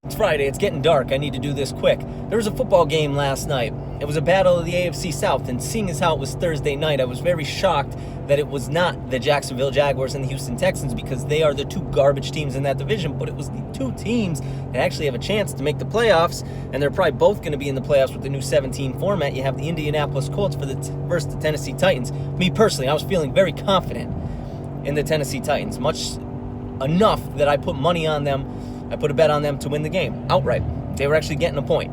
It's Friday, it's getting dark, I need to do this quick. There was a football game last night. It was a battle of the AFC South, and seeing as how it was Thursday night, I was very shocked that it was not the Jacksonville Jaguars and the Houston Texans, because they are the two garbage teams in that division, but it was the two teams that actually have a chance to make the playoffs, and they're probably both going to be in the playoffs with the new 17 format. You have the Indianapolis Colts versus the Tennessee Titans. Me personally, I was feeling very confident in the Tennessee Titans, much enough that I put money on them. I put a bet on them to win the game outright. They were actually getting a point.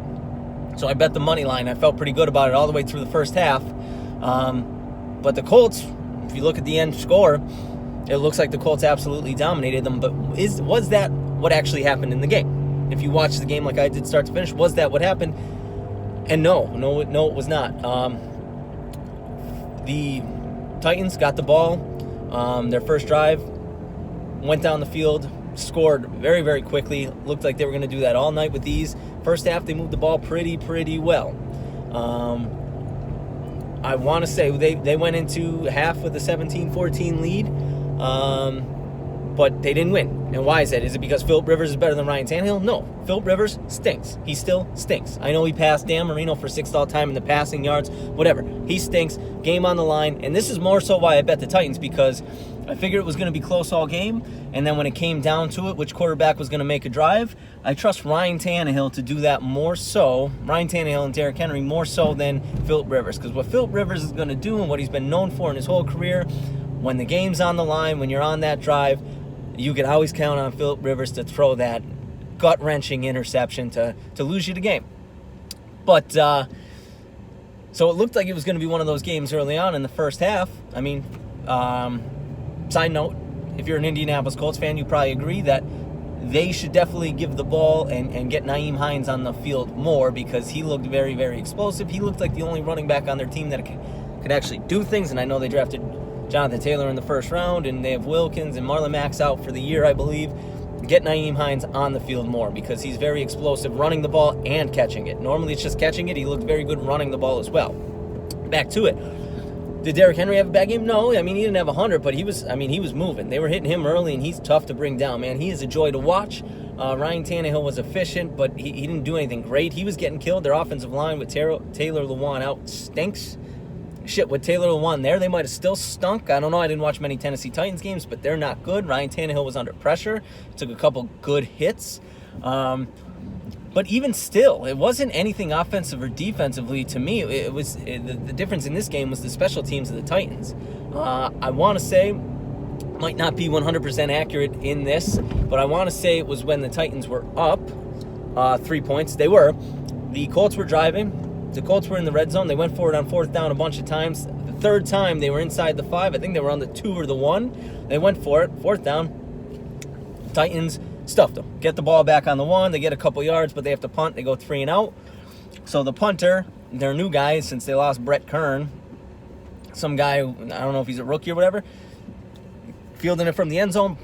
So I bet the money line. I felt pretty good about it all the way through the first half. But the Colts, if you look at the end score, it looks like the Colts absolutely dominated them. But was that what actually happened in the game? If you watch the game like I did start to finish, was that what happened? And no, it was not. The Titans got the ball. Their first drive, went down the field, scored very, very quickly. Looked like they were going to do that all night with these. First half, they moved the ball pretty well. I want to say they went into half with a 17-14 lead, but they didn't win. And why is that? Is it because Philip Rivers is better than Ryan Tannehill? No. Philip Rivers stinks. He still stinks. I know he passed Dan Marino for 6th all-time in the passing yards, whatever. He stinks. Game on the line. And this is more so why I bet the Titans, because I figured it was going to be close all game, and then when it came down to it, which quarterback was going to make a drive, I trust Ryan Tannehill to do that more so, Ryan Tannehill and Derrick Henry more so than Philip Rivers, because what Philip Rivers is going to do and what he's been known for in his whole career, when the game's on the line, when you're on that drive, you can always count on Philip Rivers to throw that gut-wrenching interception to lose you the game. But, so it looked like it was going to be one of those games early on in the first half. I mean, side note, if you're an Indianapolis Colts fan, you probably agree that they should definitely give the ball and get Nyheim Hines on the field more, because he looked very, very explosive. He looked like the only running back on their team that could actually do things, and I know they drafted Jonathan Taylor in the first round, and they have Wilkins and Marlon Mack's out for the year, I believe. Get Nyheim Hines on the field more, because he's very explosive running the ball and catching it. Normally it's just catching it. He looked very good running the ball as well. Back to it. Did Derrick Henry have a bad game? No. I mean, he didn't have 100, but he was moving. They were hitting him early, and he's tough to bring down, man. He is a joy to watch. Ryan Tannehill was efficient, but he didn't do anything great. He was getting killed. Their offensive line with Taylor Lewan out stinks. Shit, with Taylor Lewan there, they might have still stunk. I don't know. I didn't watch many Tennessee Titans games, but they're not good. Ryan Tannehill was under pressure. Took a couple good hits. But even still, it wasn't anything offensive or defensively to me. It was the difference in this game was the special teams of the Titans. I want to say, might not be 100% accurate in this, but I want to say it was when the Titans were up 3 points. They were. The Colts were driving. The Colts were in the red zone. They went for it on 4th down a bunch of times. The third time, they were inside the 5. I think they were on the 2 or the 1. They went for it. 4th down. Titans stuffed them. Get the ball back on the 1. They get a couple yards, but they have to punt. They go 3 and out. So the punter, their new guy, since they lost Brett Kern, some guy, I don't know if he's a rookie or whatever, fielding it from the end zone,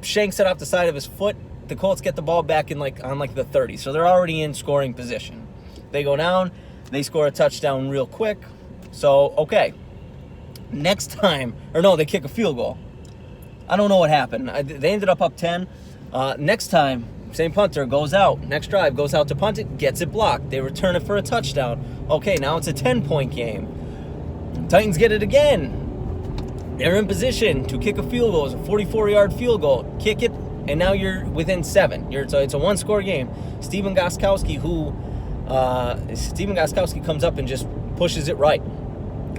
shanks it off the side of his foot. The Colts get the ball back in on the 30. So they're already in scoring position. They go down. They score a touchdown real quick. So, okay. Next time, they kick a field goal. I don't know what happened. They ended up 10. Next time, same punter goes out. Next drive, goes out to punt it, gets it blocked. They return it for a touchdown. Okay, now it's a 10-point game. Titans get it again. They're in position to kick a field goal. It's a 44-yard field goal. Kick it, and now you're within 7. It's a one-score game. Stephen Gostkowski comes up and just pushes it right.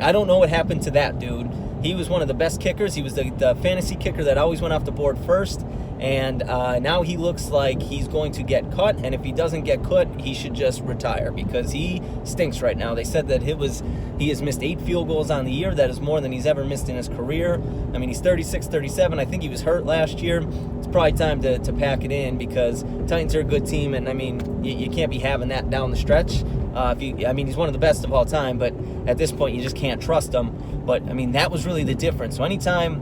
I don't know what happened to that dude. He was one of the best kickers. He was the fantasy kicker that always went off the board first. And now he looks like he's going to get cut. And if he doesn't get cut, he should just retire, because he stinks right now. They said that he has missed 8 field goals on the year. That is more than he's ever missed in his career. I mean, he's 36, 37. I think he was hurt last year. It's probably time to pack it in, because Titans are a good team. And, I mean, you can't be having that down the stretch. He's one of the best of all time. But at this point, you just can't trust him. But, I mean, that was really the difference. So anytime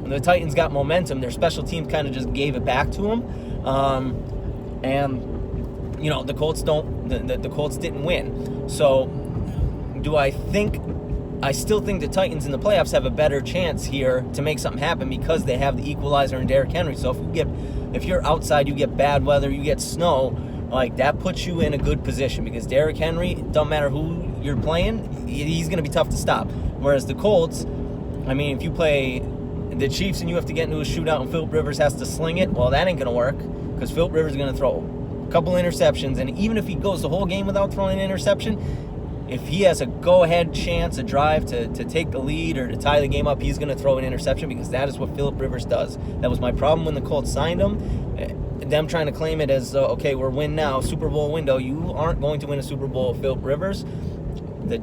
when the Titans got momentum, their special team kind of just gave it back to them. The Colts didn't win. So do I think I still think the Titans in the playoffs have a better chance here to make something happen because they have the equalizer in Derrick Henry. So if you're outside, you get bad weather, you get snow, like that puts you in a good position because Derrick Henry, don't matter who you're playing, he's going to be tough to stop. Whereas the Colts, I mean, if you play the Chiefs and you have to get into a shootout and Philip Rivers has to sling it, well, that ain't going to work because Philip Rivers is going to throw a couple interceptions. And even if he goes the whole game without throwing an interception, if he has a go-ahead chance, a drive to take the lead or to tie the game up, he's going to throw an interception because that is what Philip Rivers does. That was my problem when the Colts signed him. Them trying to claim it as, okay, we're win now, Super Bowl window. You aren't going to win a Super Bowl with Philip Rivers. The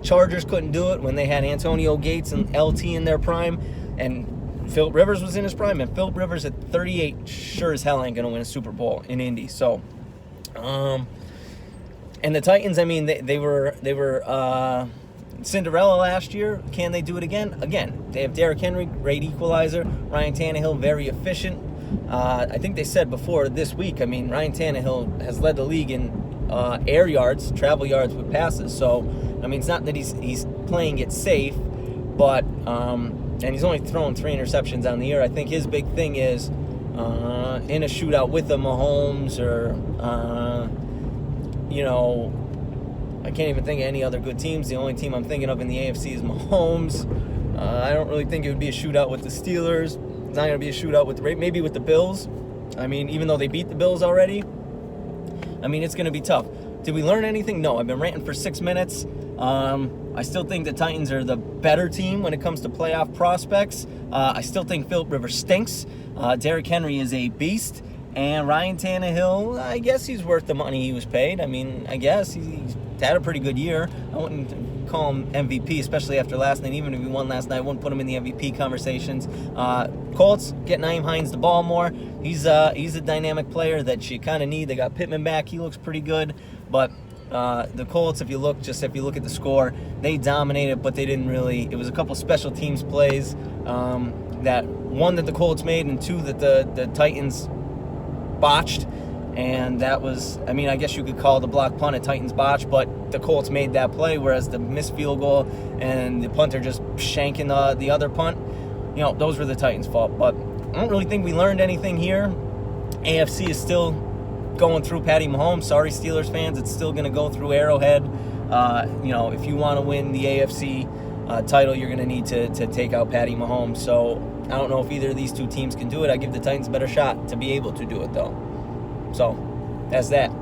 Chargers couldn't do it when they had Antonio Gates and LT in their prime, and Philip Rivers was in his prime, and Philip Rivers at 38 sure as hell ain't going to win a Super Bowl in Indy. So, and the Titans, I mean, they were Cinderella last year. Can they do it again? Again, they have Derrick Henry, great equalizer. Ryan Tannehill, very efficient. I think they said before this week, I mean, Ryan Tannehill has led the league in air yards, travel yards with passes. So, I mean, it's not that he's playing it safe, but and he's only thrown 3 interceptions on the year. I think his big thing is in a shootout with a Mahomes or I can't even think of any other good teams. The only team I'm thinking of in the AFC is Mahomes. I don't really think it would be a shootout with the Steelers. It's not going to be a shootout with maybe with the Bills. I mean, even though they beat the Bills already, I mean, it's going to be tough. Did we learn anything? No. I've been ranting for 6 minutes. I still think the Titans are the better team when it comes to playoff prospects. I still think Philip Rivers stinks. Derrick Henry is a beast. And Ryan Tannehill, I guess he's worth the money he was paid. I mean, I guess he's had a pretty good year. I wouldn't call him MVP, especially after last night. Even if he won last night, I wouldn't put him in the MVP conversations. Colts, get Nyheim Hines the ball more. He's a dynamic player that you kind of need. They got Pittman back. He looks pretty good. But the Colts, if you look at the score, they dominated, but they didn't really. It was a couple special teams plays, that one that the Colts made and 2 that the Titans botched, and that was, I mean, I guess you could call the block punt a Titans botch, but the Colts made that play, whereas the missed field goal and the punter just shanking the other punt, those were the Titans' fault. But I don't really think we learned anything here. AFC is still going through Patty Mahomes. Sorry, Steelers fans, it's still going to go through Arrowhead. If you want to win the AFC title, you're going to need to take out Patty Mahomes. So I don't know if either of these 2 teams can do it. I give the Titans a better shot to be able to do it, though. So that's that.